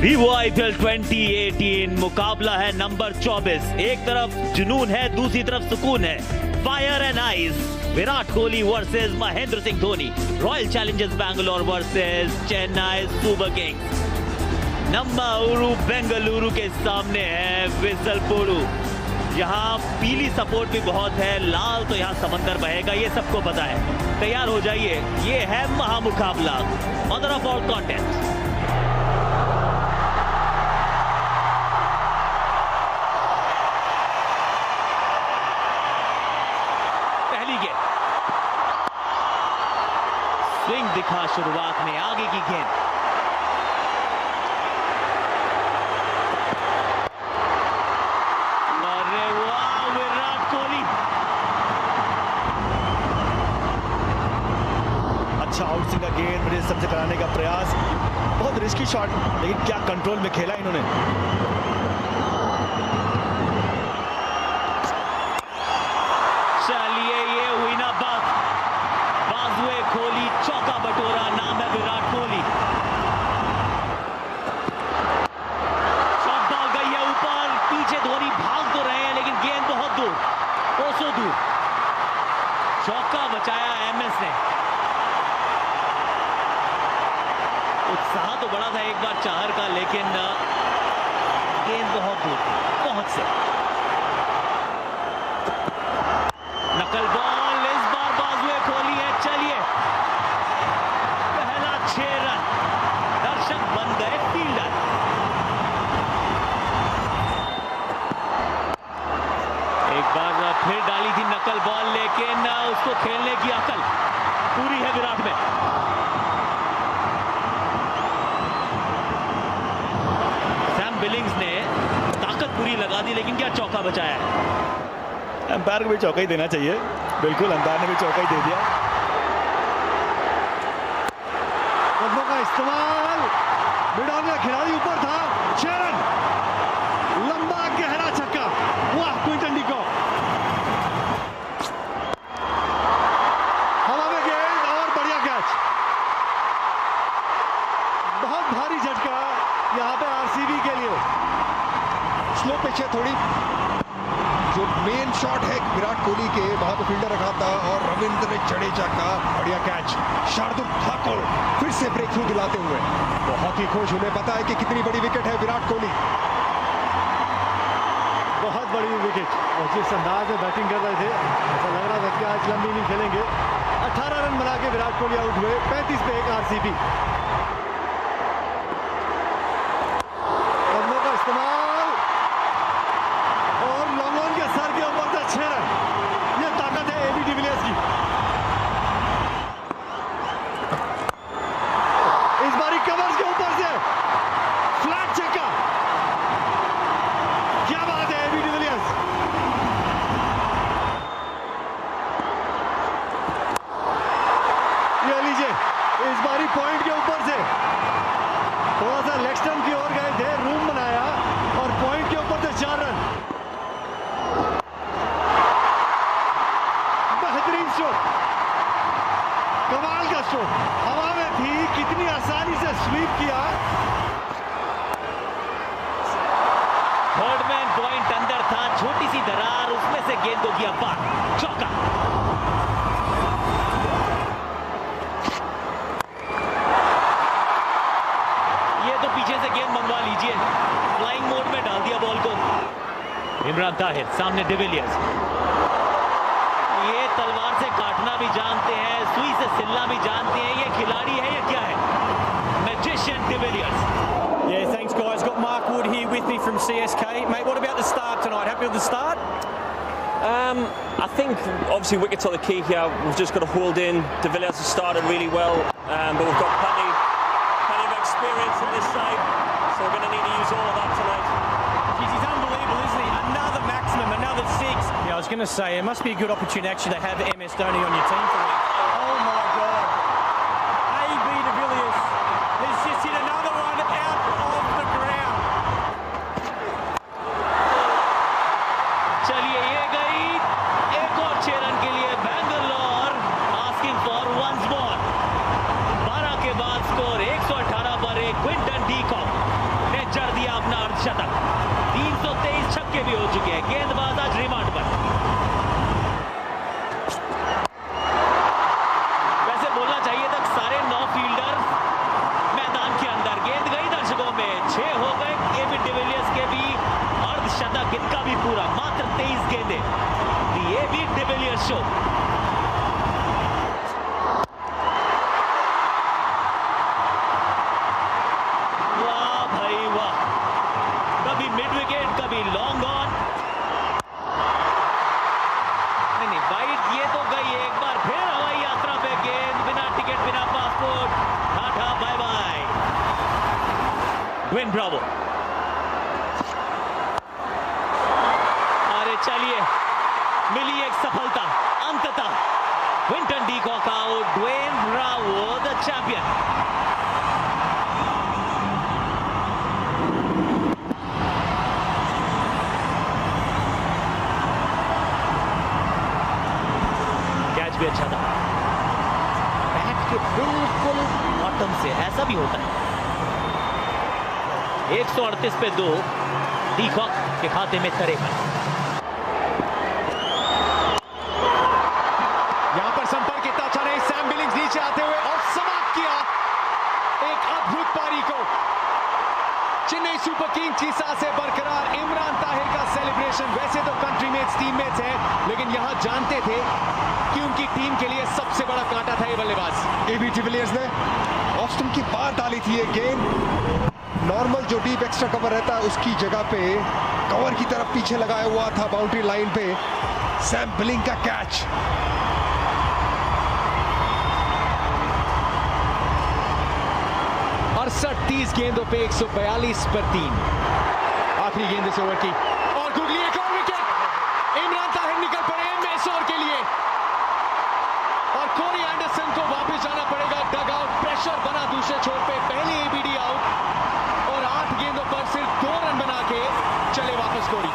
Vivo IPL 2018 मुकाबला है number 24। एक तरफ जुनून है, दूसरी तरफ सुकून है। Fire and ice, Virat Kohli versus Mahendra Singh Dhoni. Royal Challengers Bangalore versus Chennai Super Kings. नम्माउरू बेंगलुरु के सामने है विसलपोरू। यहाँ पीली सपोर्ट भी बहुत है, लाल तो यहाँ समंदर बहेगा, ये सबको पता है। तैयार हो जाइए, ये है महामुकाबला। Mother of all contest. पहली गेंद, स्विंग दिखा शुरुआत में, आगे की गेंद। अरे वाह, विराट कोहली। अच्छा आउटस्विंग का गेंद मेरे सबसे कराने का प्रयास, बहुत रिस्की शॉट, लेकिन क्या कंट्रोल में खेला इन्होंने। चलिए, ये हुई ना बात। बाजुए खोली, चौका बटोरा, नाम है विराट कोहली। शॉट बॉल गई है ऊपर, पीछे धोनी भाग तो रहे हैं लेकिन गेंद बहुत दूर, कोसों दूर। चौका बचाया MS ने। उत्साह तो बड़ा था एक बार चाहर का, लेकिन गेंद बहुत दूर, बहुत से। नकल बॉल, इस बार बाजुए खोली है। चलिए, पहला 6 रन, दर्शक बन गए फील्डर। एक बार फिर डाली थी नकल बॉल, लेकिन उसको खेलने की अकल पूरी है विराट में। सैम बिलिंग्स ने ताकत पूरी लगा दी, लेकिन क्या चौका बचाया है। अंपायर को भी चौका ही देना चाहिए। बिल्कुल, अंपायर ने भी चौका ही दे दिया। कदमों का इस्तेमाल, मिडॉन का खिलाड़ी ऊपर था। 6 रन, लंबा गहरा छक्का। वाह, क्विंटन डी कॉक। हवा में गेंद और बढ़िया कैच। बहुत भारी झटका यहाँ पे RCB के लिए। स्लो पिच है थोड़ी। जो मेन शॉट है विराट कोहली के, वहां पे फील्डर रखा था और रविंद्र जडेजा का बढ़िया कैच। शार्दुल ठाकुर फिर से ब्रेक थ्रू दिलाते हुए बहुत ही खुश। उन्हें पता है कि कितनी बड़ी विकेट है विराट कोहली। बहुत बड़ी विकेट, और जिस अंदाज में बैटिंग कर रहे थे ऐसा लग रहा था कि आज लंबी नहीं खेलेंगे। 18 रन बना के विराट कोहली आउट हुए। 35 पे 1 RCB। कदमों का इस्तेमाल और लॉन्ग ऑन के सर के ऊपर से 6 रन। ये ताकत है AB डिविलियर्स की। इस बारी कवर्स के ऊपर से फ्लैट छक्का। क्या बात है AB डिविलियर्स। ये लीजिए, इस बारी पॉइंट के ऊपर से थोड़ा सा लेग स्टंप की ओर गए थे, रूम बनाया और पॉइंट के ऊपर से 4 रन। बेहतरीन स्ट्रोक, कमाल का स्ट्रोक। हवा में थी, कितनी आसानी से स्वीप किया। थर्ड मैन पॉइंट अंदर था, छोटी सी दरार, उसमें से गेंद को किया पार। चौका। ये तो पीछे से गेंद मंगवा लीजिए, फ्लाइंग मोड में डाल दिया बॉल को। इमरान ताहिर, सामने डिविलियर्स। ये तलवार से काटना भी जानते हैं, सुई से सिलना भी जानते हैं। ये खिलाड़ी है या क्या है? Magician de Villiers. Yeah, thanks guys. Got Mark Wood here with me from CSK. Mate, what about the start tonight? Happy with the start? I think obviously wickets are the key here. We've just got to hold in. De Villiers has started really well, but we've got plenty of experience in this side, so we're going to need to use all of that tonight. He's unbelievable, isn't he? Another maximum, another 6. Yeah, I was going to say, it must be a good opportunity actually to have MS Dhoni on your team for me. Oh my God. AB de Villiers has just hit another one out of the ground. चलिए, ये गई एक और 6 run के लिए Bangalore asking for once more. 12 के बाद score 118 पर एक क्विंटन डी कॉक ने ड्वेन ब्रावो, अरे चलिए मिली एक सफलता अंततः। Quinton de Kock out, Dwayne Bravo the champion. Catch भी अच्छा था, बैट के बिल्कुल बॉटम से, ऐसा भी होता है। 138 पे 2 डी कॉक के खाते में तरेपन। यहां पर संपर्क इतना अच्छा नहीं, सैम बिलिंग्स नीचे आते हुए और समाप्त किया एक अद्भुत पारी को। चेन्नई सुपर किंग्स की सांसें बरकरार। इमरान ताहिर का सेलिब्रेशन, वैसे तो कंट्रीमेट्स टीममेट्स हैं, लेकिन यहां जानते थे कि उनकी टीम के लिए सबसे बड़ा कांटा था ये बल्लेबाज। एबी डिविलियर्स ने ऑफ स्टंप की बात डाली थी। ये गेंद नॉर्मल जो डीप एक्स्ट्रा कवर रहता है उसकी जगह पे कवर की तरफ पीछे लगाया हुआ था बाउंड्री लाइन पे। सैम बिलिंग का कैच। 30 गेंदों पे 142 पर 3। आखिरी गेंद इस ओवर की और गुगली एक और विकेट। इमरान ताहिर निकल पड़े इस ओवर के लिए और कोरी एंडरसन को वापस जाना पड़ेगा डग आउट। प्रेशर बना दूसरे छोर पे, पहले एबीडी आउट और 8 गेंदों पर सिर्फ 2 रन बना के चले वापस कोरी।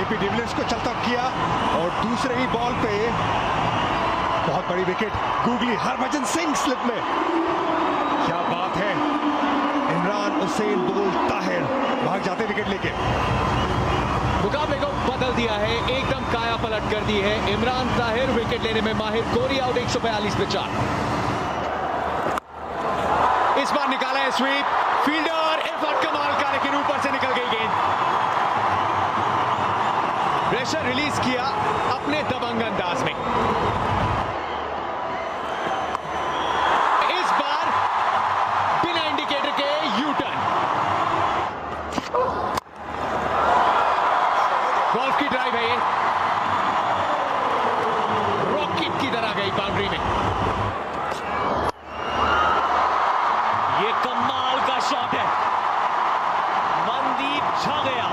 एबी डिविलियर्स को चलता किया और दूसरे ही बॉल पे बहुत बड़ी wicket. Googly, Harbhajan Singh slip में, क्या बात है। इमरान हुसैन बोल ताहिर भाग जाते विकेट लेके। मुकाबले को बदल दिया है, एकदम काया पलट कर दी है। इमरान ताहिर विकेट लेने में माहिर, कोरी आउट 142 पे 4। इस बार निकाला है स्वीप, फील्डर एफर्ट कमाल का, लेकिन ऊपर से निकल गई गेंद। प्रेशर रिलीज किया अपने दबंग अंदाज में। इस बार बिना इंडिकेटर के यू टर्न। गोल्फ की ड्राइव है ये, रॉकेट की तरह गई बाउंड्री में। ये कमाल का शॉट है, मनदीप छा गया।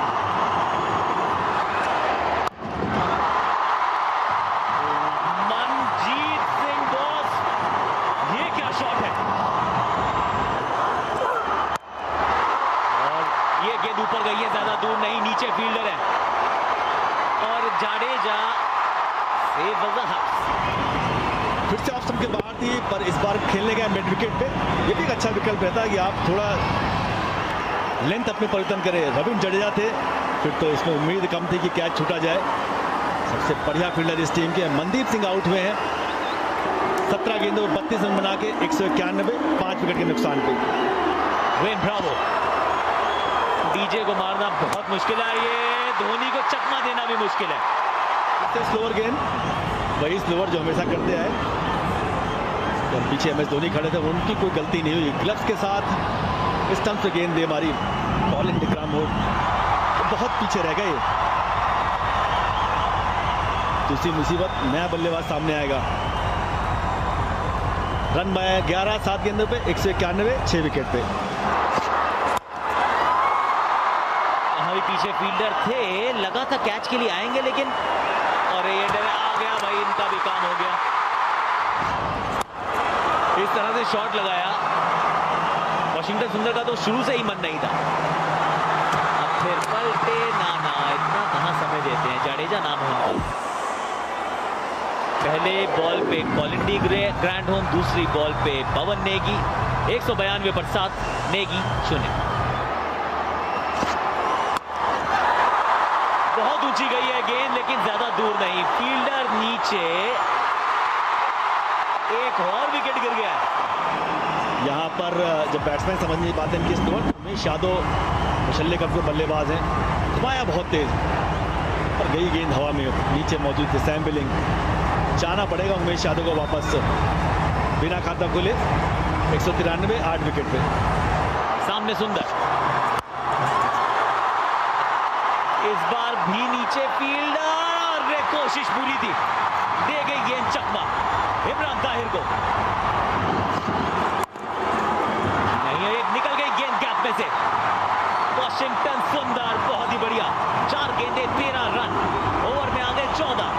मनजीत सिंह बॉस, ये क्या शॉट है। और ये गेंद ऊपर गई है, ज्यादा दूर नहीं, नीचे फील्डर है और जाडेजा से वजाहत। फिर से ऑफ स्टंप के बाहर थी, पर इस बार खेलने गया मिड विकेट पे। ये भी एक अच्छा विकल्प रहता है कि आप थोड़ा लेंथ अपने परिवर्तन करें। रविंद्र जडेजा थे, फिर तो इसमें उम्मीद कम थी कि कैच छूटा जाए। सबसे बढ़िया फील्डर इस टीम के मनदीप सिंह आउट हुए हैं 17 गेंदों पर 32 रन बना के 191, 5 विकेट के नुकसान पे। ड्वेन ब्रावो, डीजे को मारना बहुत मुश्किल है, ये धोनी को चकमा देना भी मुश्किल है। स्लोअर गेंद, वही स्लोअर जो हमेशा करते आए। जब पीछे MS धोनी खड़े थे, उनकी कोई गलती नहीं हुई। ग्लव्स के साथ स्टंप से गेंद दे मारी, कॉलिन डिग्राम हो बहुत पीछे रह गए। दूसरी मुसीबत, नया बल्लेबाज सामने आएगा। रन बनाया 11, 7 गेंदों पे 191, 6 विकेट पे। यहाँ भी पीछे फील्डर थे, लगा था कैच के लिए आएंगे, लेकिन और ये आ गया भाई, इनका भी काम हो गया। इस तरह से शॉट लगाया, वॉशिंगटन सुंदर का तो शुरू से ही मन नहीं था। अब फिर पलटे ना, इतना कहां समय देते हैं। जाडेजा नाम है उनका। पहले बॉल पे कॉलिन डी ग्रैंड होम, दूसरी बॉल पे पवन नेगी। 192 पर 7, नेगी 0। बहुत ऊंची गई है गेंद, लेकिन ज्यादा दूर नहीं, फील्डर नीचे, एक और विकेट गिर गया है। यहाँ पर जब बैट्समैन समझ नहीं पाते इनकी स्कोर। उमेश यादव मुशल्ले कप के बल्लेबाज हैं, घुमाया बहुत तेज, पर गई गेंद हवा में। नीचे मौजूद थे सैम बिलिंग, जाना पड़ेगा उमेश यादव को वापस बिना खाता खुले। 193, 8 विकेट पे। सामने सुंदर, इस बार भी नीचे फील्डर, कोशिश पूरी थी, दे गई गेंद चकमा इमरान ताहिर को। नहीं, एक निकल गई गेंद गैप में से। वॉशिंगटन सुंदर, बहुत ही बढ़िया। 4 गेंदे 13 रन, ओवर में आ गए 14।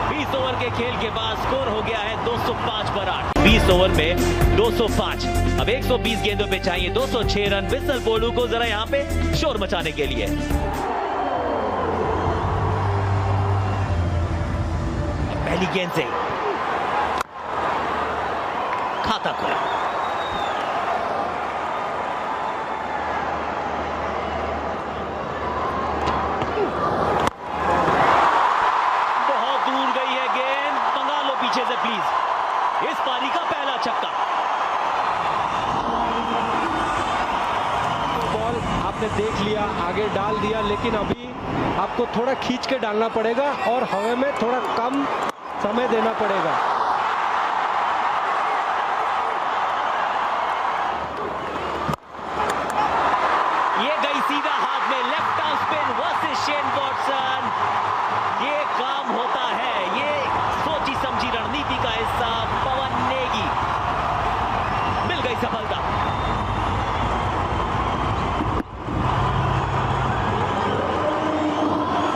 20 ओवर के खेल के बाद स्कोर हो गया है 205 पर 8। 20 ओवर में 205, अब 120 गेंदों पे चाहिए 206 रन। विसल पोलू को जरा यहाँ पे शोर मचाने के लिए। पहली गेंद से खाता खुला। बहुत दूर गई है गेंद, मंगा लो पीछे से प्लीज। इस पारी का पहला छक्का। बॉल आपने देख लिया, आगे डाल दिया, लेकिन अभी आपको थोड़ा खींच के डालना पड़ेगा और हवा में थोड़ा कम समय देना पड़ेगा। ये गई सीधा हाथ में, left arm spin versus Shane Watson. ये काम होता है, ये सोची समझी रणनीति का हिस्सा। पवन नेगी, मिल गई सफलता।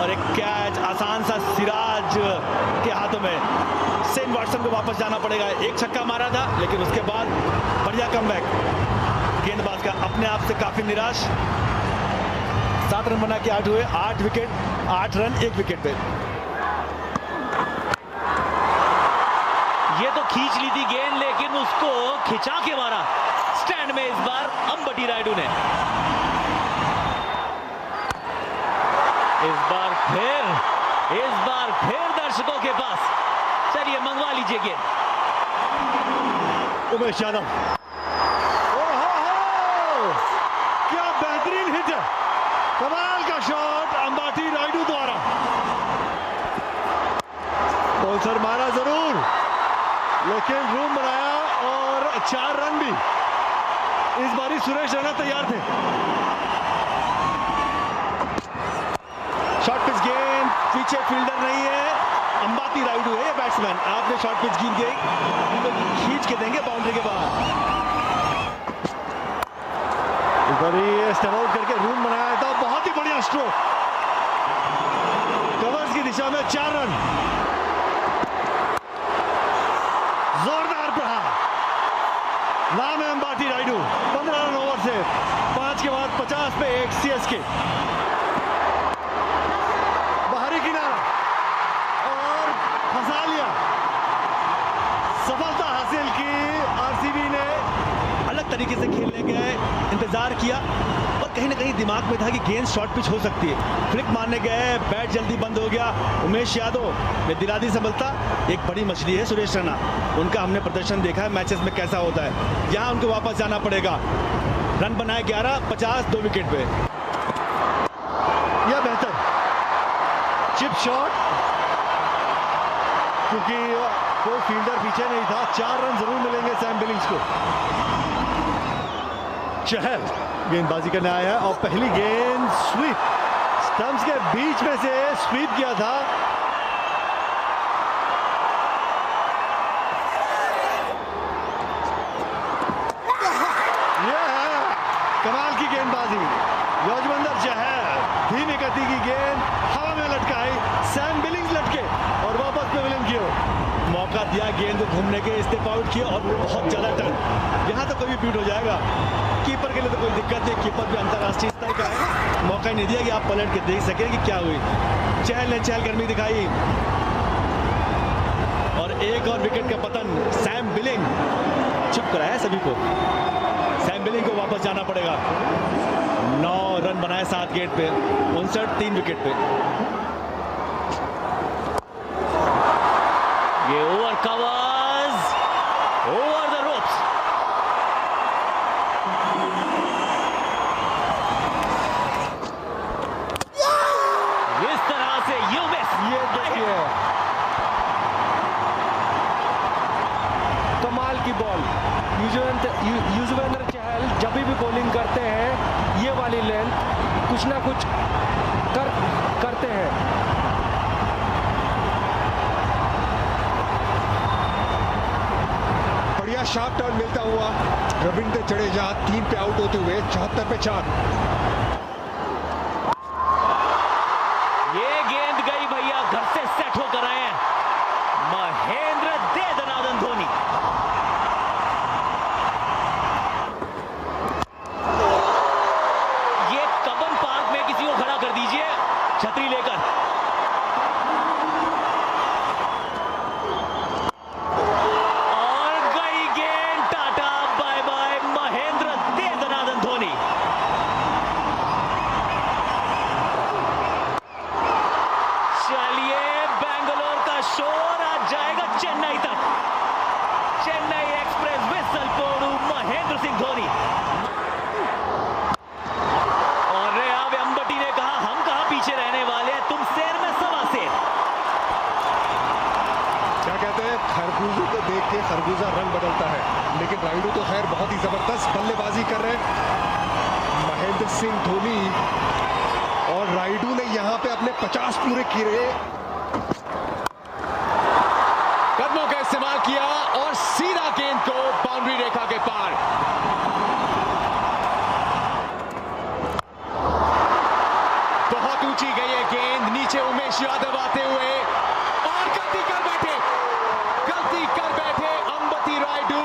और एक कैच आसान सा सिराज के हाथों में। शेन वॉटसन को वापस जाना पड़ेगा। एक छक्का मारा था, लेकिन उसके बाद बढ़िया कमबैक। गेंदबाज का अपने आप से काफी निराश। 7 रन बना के आउट हुए। 8 विकेट, 8 रन 1 विकेट पे। ये तो खींच ली थी गेंद, लेकिन उसको खिंचा के मारा स्टैंड में इस बार अंबटी रायडू ने। इस बार फिर दर्शकों के पास। चलिए मंगवा लीजिए गेंद। उमेश यादव, क्या बेहतरीन हिट है, कमाल का शॉट अंबाटी रायडू द्वारा। बॉलर मारा जरूर, लेकिन रूम बनाया और 4 रन भी। इस बारी सुरेश रैना तैयार थे। शॉर्ट पिच गेंद, पीछे फील्डर नहीं है, अंबाती रायडू है ये बैट्समैन। आपने शॉर्ट पिच गेंद गई, खींच के देंगे बाउंड्री के बाहर। इस बारी स्टेप आउट करके रूम बनाया था, बहुत ही बढ़िया स्ट्रोक। कवर्स की दिशा में 4 रन। जोरदार प्रहार, नाम है अंबाती रायडू। 15 रन ओवर से 5 के बाद 50 पे 1 सीएसके। बाहरी किनारा और फंसा लिया। सफलता हासिल की आरसीबी ने। अलग तरीके से खेलने गए, इंतजार किया, और कहीं ना कहीं दिमाग में था कि गेंद शॉर्ट पिच हो सकती है। फ्लिक मारने गए, बैट जल्दी बंद हो गया। उमेश यादव ने दिला दी सफलता। एक बड़ी मछली है सुरेश रैना, उनका हमने प्रदर्शन देखा है मैचेस में कैसा होता है। यहाँ उनको वापस जाना पड़ेगा। रन बनाए 11, 50, 2 विकेट पे। यह बेहतर चिप शॉट, क्योंकि कोई फील्डर पीछे नहीं था। 4 रन जरूर मिलेंगे सैम बिलिंग्स को। चहल गेंदबाजी करने आया है और पहली गेंद स्वीप, स्टंप्स के बीच में से स्वीप किया था। यह है कमाल की गेंदबाजी। युजवेंद्र चहल धीमी गति की गेंद हवा में लटकाई, सैम बिलिंग्स लटके और वापस पेविलियन की ओर। मौका दिया गेंद को घूमने के, स्टेप आउट किया और बहुत ज्यादा टर्न। यहां तो कभी बीट हो जाएगा। कीपर के लिए तो कोई दिक्कत नहीं, कीपर भी अंतरराष्ट्रीय स्तर का है। मौका ही नहीं दिया कि आप पलट के देख सकें कि क्या हुई। चहल ने चहलकर्मी दिखाई और एक और विकेट का पतन। सैम बिलिंग चुप कराया सभी को। सैम बिलिंग को वापस जाना पड़ेगा। 9 रन बनाए 7 गेट पे, 59 3 विकेट पे। ये over covers over the ropes. इस तरह से यू मिस। ये देखिए कमाल की बॉल। युजवेंद्र चहल जब भी बॉलिंग करते हैं ये वाली लेंथ कुछ ना कुछ करते हैं। बढ़िया शार्प टर्न मिलता हुआ रविंद्र जडेजा 3 पे आउट होते हुए 74 पे 4। ये गेंद गई भैया, घर से सेट होकर आए हैं महेंद्र दे दनादन धोनी। ये कबन पार्क में किसी को खड़ा कर दीजिए छतरी लेकर। चेन्नई तक, चेन्नई एक्सप्रेस विसल पोड़ू महेंद्र सिंह धोनी। और रे अंबटी ने कहा हम कहां पीछे रहने वाले हैं, तुम शेर में सवा शेर। क्या कहते हैं, खरबूजे को देख के खरबूजा रंग बदलता है, लेकिन रायडू तो खैर बहुत ही जबरदस्त बल्लेबाजी कर रहे हैं महेंद्र सिंह धोनी। और रायडू ने यहां पे अपने 50 पूरे किए, कदमों का इस्तेमाल किया और सीधा गेंद को बाउंड्री रेखा के पार। बहुत ऊंची गई है गेंद, नीचे उमेश यादव आते हुए और गलती कर बैठे अंबती रायडू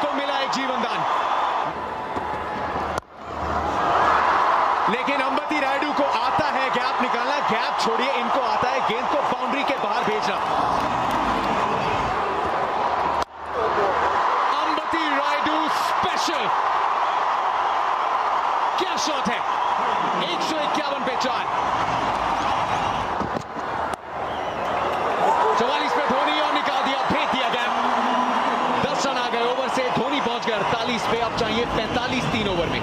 को मिला एक जीवनदान। लेकिन अंबती रायडू को आता है गैप निकालना, गैप छोड़िए, इनको आता है गेंद को बाउंड्री के बाहर भेजना। अंबती रायडू स्पेशल, क्या शॉट है, 151 पे 4। 44 पे धोनी और निकाल दिया, फेंक दिया गैप। 10 रन आ गए ओवर से, धोनी पहुंच गए 48 पे, अब चाहिए 45 3 ओवर में।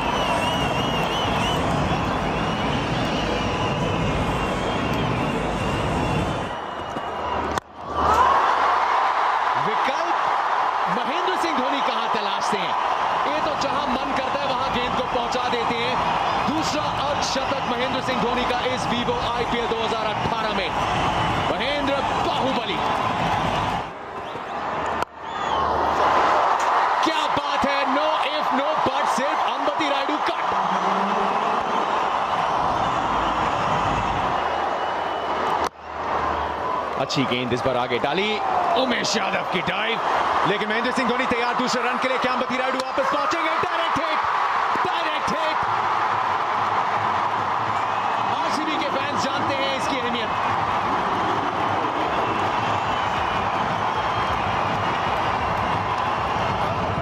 महेंद्र सिंह धोनी कहां तलाशते हैं, ये तो जहां मन करता है वहां गेंद को पहुंचा देते हैं। दूसरा अर्धशतक महेंद्र सिंह धोनी का इस वीवो आईपीएल 2018 में। महेंद्र बाहुबली, क्या बात है, नो इफ नो बट, सिर्फ अंबती रायडू कट। अच्छी गेंद इस बार आगे डाली, उमेश यादव की डाइव, लेकिन महेंद्र सिंह धोनी तैयार दूसरे रन के लिए। क्या अंबती रायडू वापस पहुंचेंगे, डायरेक्ट हिट। आरसीबी के फैंस जानते हैं इसकी अहमियत।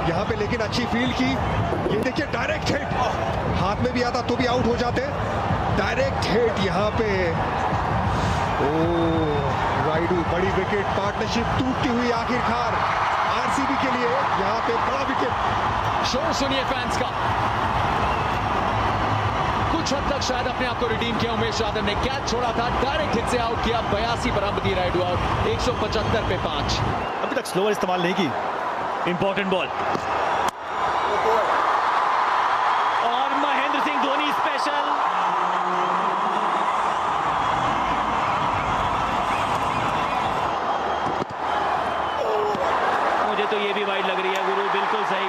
यहां पे लेकिन अच्छी फील्ड की, ये देखिए डायरेक्ट हिट, हाथ में भी आता तो भी आउट हो जाते। डायरेक्ट हिट यहां पे, रायडू बड़ी विकेट, पार्टनरशिप टूटती हुई आखिरकार आरसीबी के लिए यहां पे बड़ा विकेट। शोर सुनिए फैंस का। कुछ हद तक शायद अपने आप को रिडीम किया उमेश यादव ने, कैच छोड़ा था, डायरेक्ट हिट से आउट किया। 82 पर अंबती रायडू आउट, 175 पे 5। अभी तक स्लोअर इस्तेमाल नहीं की, इंपॉर्टेंट बॉल। और महेंद्र सिंह धोनी स्पेशल, मुझे तो ये भी वाइड लग रही है गुरु, बिल्कुल सही।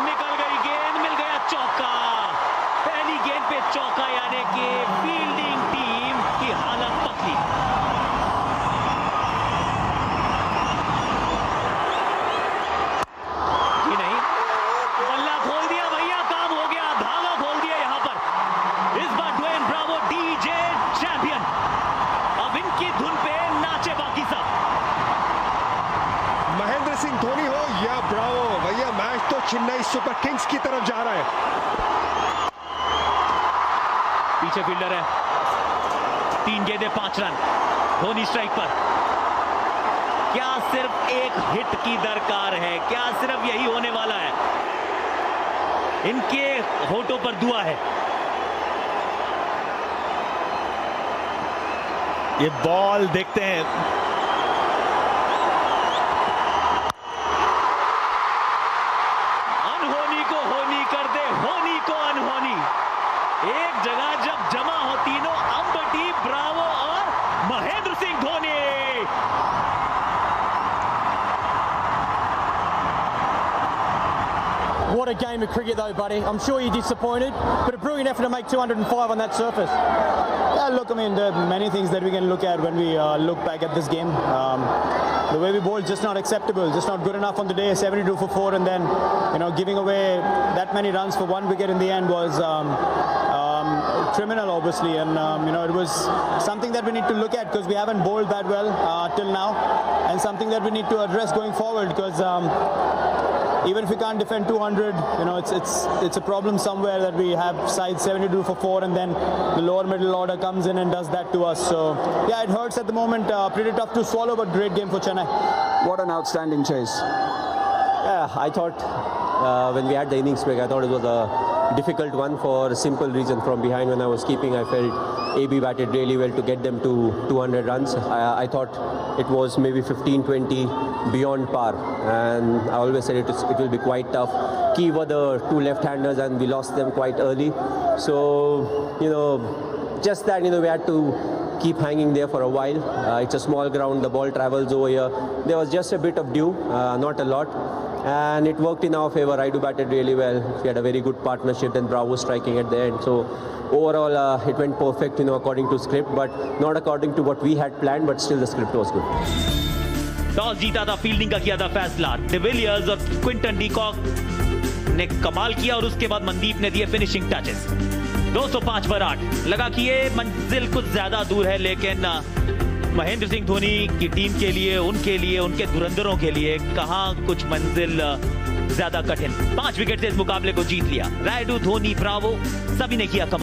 निकल गई गेंद, मिल गया चौका। पहली गेंद पे चौका, यानी कि फील्डिंग टीम की हालत पतली। जी नहीं, बल्ला खोल दिया भैया, काम हो गया, धागा खोल दिया यहां पर। इस बार ड्वेन ब्रावो डीजे चैंपियन, अब इनकी धुन पे नाचे बाकी सब। महेंद्र सिंह धोनी हो या ब्रावो, भैया मैच तो चेन्नई सुपर किंग्स की तरफ जा रहा है। पीछे फील्डर है, 3 गेंदें 5 रन, धोनी स्ट्राइक पर। क्या सिर्फ एक हिट की दरकार है, क्या सिर्फ यही होने वाला है? इनके होठों पर दुआ है। ये बॉल देखते हैं, अनहोनी को होनी कर दे, होनी को अनहोनी। एक जगह जब जमा हो तीनों, अंबटी, ब्रावो और Mahendra Singh Dhoni, What a game of cricket though, buddy. I'm sure you're disappointed, but a brilliant effort to make 205 on that surface. Yeah, look, I mean, there are many things that we can look at when we look back at this game. The way we bowled, just not acceptable, just not good enough on the day. 72 for 4, and then, giving away that many runs for 1 wicket in the end was criminal, obviously. And it was something that we need to look at, because we haven't bowled that well till now, and something that we need to address going forward, because even if we can't defend 200, it's a problem somewhere that we have sides 72 for 4, and then the lower middle order comes in and does that to us. So yeah, it hurts at the moment. Pretty tough to swallow, but great game for Chennai. What an outstanding chase. Yeah, I thought when we had the innings break, I thought it was a difficult one for a simple reason. From behind when I was keeping, I felt AB batted really well to get them to 200 runs. I thought it was maybe 15-20 beyond par, and I always said it will be quite tough. Key were the 2 left-handers, and we lost them quite early. So, just that, we had to keep hanging there for a while. It's a small ground, the ball travels over here. There was just a bit of dew, not a lot. And it worked in our favour. Raidu batted really well. We had a very good partnership, then Bravo striking at the end. So overall, it went perfect, according to script, but not according to what we had planned, but still the script was good. Toss जीता था, fielding का किया था फैसला. De Villiers और Quinton de Kock ने कमाल किया, और उसके बाद मनदीप ने दिए फिनिशिंग टचेस. 205 पर 8. लगा कि ये मंजिल कुछ ज्यादा दूर है, लेकिन महेंद्र सिंह धोनी की टीम के लिए, उनके धुरंधरों के लिए कहां कुछ मंजिल ज्यादा कठिन. 5 विकेट से इस मुकाबले को जीत लिया. रायडू, धोनी, ब्रावो सभी ने किया कमाल.